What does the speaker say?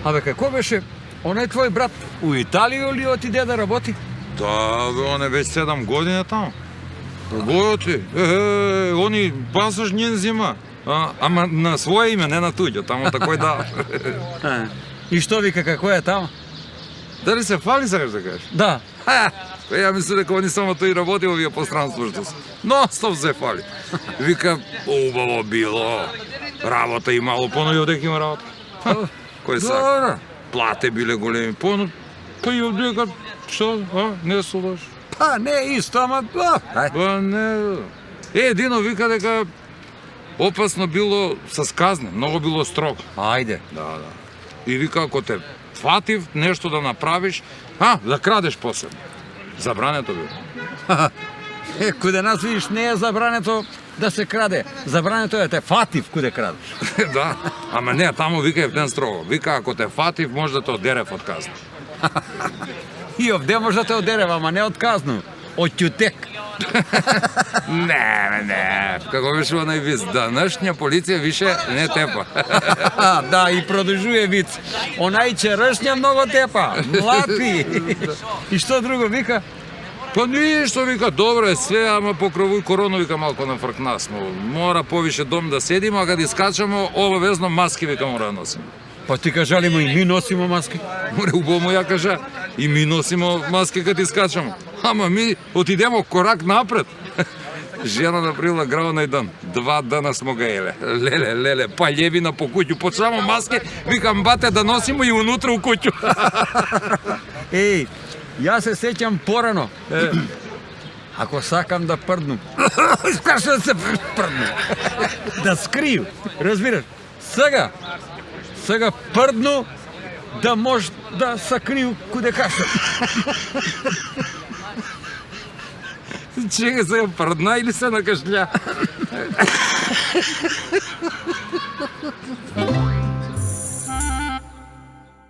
Абе, какво беше? Онaj твой брат у Италiju ли отиде да работи? Да, бе, он е вeć 7 godina tamo. Работи. Они пасош нjen взима. Ама на свое име, не на туѓо, тамо такој да. И што вика, какво е тамо? Дали се фали, сакаш да кажеш? Да. Ја мислам дека они само тој работи овие пространство што се. Но стоп се фали. Вика, убаво било. Работа имало, понови одека има работа. Кој сака? Плате биле големи, па и одека, што, не судаш? Па, не исто, ама... Па не... Едино вика дека опасно било с казне, многу било строго. Ајде. Да. И вика, ако те фатив нешто да направиш, да крадеш посебно. Забрането било. Куде нас видиш, не е забрането да се краде. Забрането е да те фатив куде крадеш. Да, ама не, тамо вика Евтен строго. Вика, ако те фатив, може да те одерев од казна. И овде може да те одерев, ама не од казну, од ќутек. Не. Како беше онај виц, данашња полиција више не тепа. Да, и продолжуе виц. Онај черешња многу тепа, млати. И што друго вика? Па ништо, вика, добро е све, ама покровуј корона, вика, малко нафркна смо. Мора повише дом да седиме, а кога искачамо, обавезно маски, вика, мора да носиме. Па ти кажалимо и ми носимо маски. Море, убаво ја кажа, и ми носимо маски кога искачамо. Ама ми отидемо корак напред. Жена направила граунај дан. 2 дана смо га еле. Леле, палјевина по куќу. По само маски, викам, бате, да носимо и унутра у куќу. Еј, јас се сеќам порано. Ако сакам да прднум, скаш да се прднум. Да скрiju, разбираш? Сега прдну да може да сакрiju куде каша. Чега се прдна или се накашля?